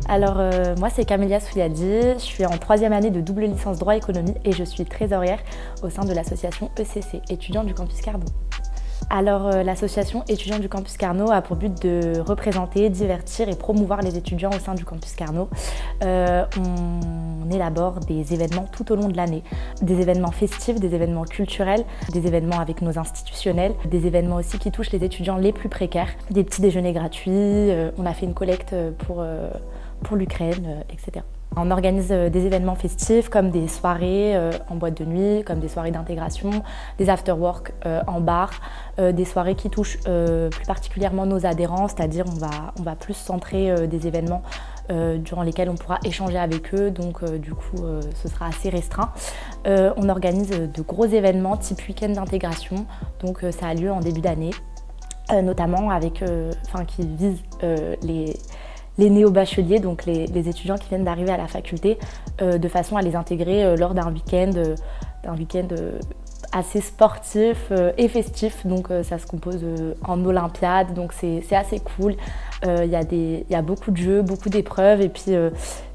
Alors moi c'est Camélia Souyadi, je suis en 3e année de double licence droit économie et je suis trésorière au sein de l'association ECC, étudiants du campus Carnot. Alors l'association étudiants du campus Carnot a pour but de représenter, divertir et promouvoir les étudiants au sein du campus Carnot. On élabore des événements tout au long de l'année, des événements festifs, des événements culturels, des événements avec nos institutionnels, des événements aussi qui touchent les étudiants les plus précaires, des petits déjeuners gratuits, on a fait une collecte pour l'Ukraine, etc. On organise des événements festifs comme des soirées en boîte de nuit, comme des soirées d'intégration, des after-work en bar, des soirées qui touchent plus particulièrement nos adhérents, c'est-à-dire on va plus centrer des événements durant lesquels on pourra échanger avec eux, donc du coup ce sera assez restreint. On organise de gros événements type week-end d'intégration, donc ça a lieu en début d'année, notamment avec, qui visent les néo-bacheliers, donc les étudiants qui viennent d'arriver à la faculté, de façon à les intégrer lors d'un week-end assez sportif et festif. Donc ça se compose en olympiade, donc c'est assez cool. Il y a beaucoup de jeux, beaucoup d'épreuves et puis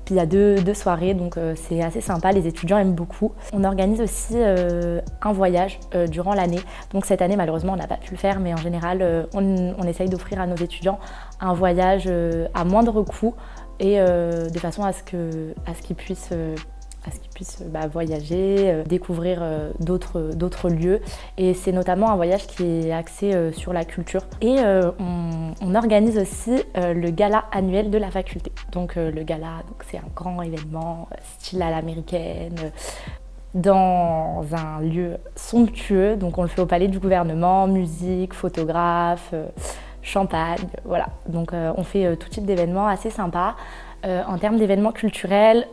il y a deux soirées, donc c'est assez sympa, les étudiants aiment beaucoup. On organise aussi un voyage durant l'année. Donc cette année, malheureusement, on n'a pas pu le faire, mais en général, on essaye d'offrir à nos étudiants un voyage à moindre coût et de façon à ce qu'ils puissent voyager, découvrir d'autres lieux. Et c'est notamment un voyage qui est axé sur la culture. Et on organise aussi le gala annuel de la faculté. Donc le gala, c'est un grand événement style à l'américaine, dans un lieu somptueux. Donc on le fait au palais du gouvernement, musique, photographe, champagne, voilà. Donc on fait tout type d'événements assez sympas. En termes d'événements culturels,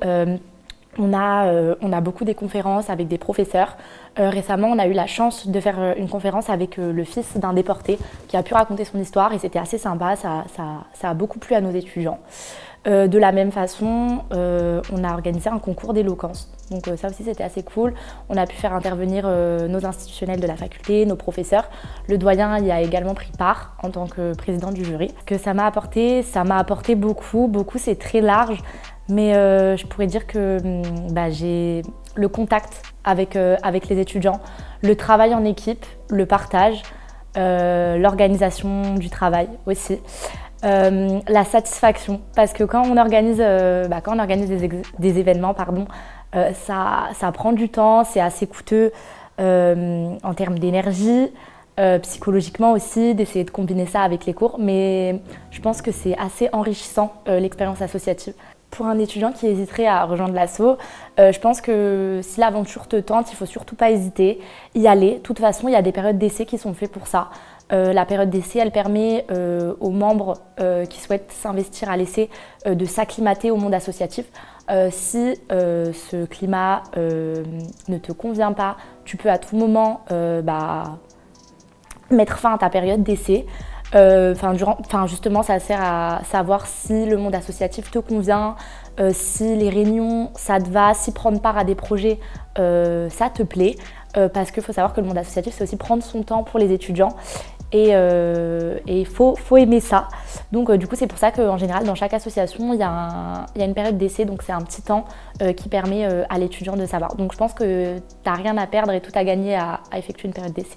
on a beaucoup des conférences avec des professeurs. Récemment, on a eu la chance de faire une conférence avec le fils d'un déporté qui a pu raconter son histoire et c'était assez sympa, ça a beaucoup plu à nos étudiants. De la même façon, on a organisé un concours d'éloquence. Donc ça aussi c'était assez cool. On a pu faire intervenir nos institutionnels de la faculté, nos professeurs. Le doyen y a également pris part en tant que président du jury. Ce que ça m'a apporté beaucoup, c'est très large. Mais je pourrais dire que j'ai le contact avec les étudiants, le travail en équipe, le partage, l'organisation du travail aussi, la satisfaction. Parce que quand on organise des événements, ça prend du temps, c'est assez coûteux en termes d'énergie, psychologiquement aussi, d'essayer de combiner ça avec les cours. Mais je pense que c'est assez enrichissant l'expérience associative. Pour un étudiant qui hésiterait à rejoindre l'asso, je pense que si l'aventure te tente, il ne faut surtout pas hésiter, y aller. De toute façon, il y a des périodes d'essai qui sont faites pour ça. La période d'essai, elle permet aux membres qui souhaitent s'investir à l'essai de s'acclimater au monde associatif. Si ce climat ne te convient pas, tu peux à tout moment mettre fin à ta période d'essai. Justement, ça sert à savoir si le monde associatif te convient, si les réunions, ça te va, si prendre part à des projets, ça te plaît. Parce qu'il faut savoir que le monde associatif, c'est aussi prendre son temps pour les étudiants. Et il faut aimer ça. Donc du coup, c'est pour ça qu'en général, dans chaque association, il y a une période d'essai. Donc c'est un petit temps qui permet à l'étudiant de savoir. Donc je pense que tu n'as rien à perdre et tout à gagner à effectuer une période d'essai.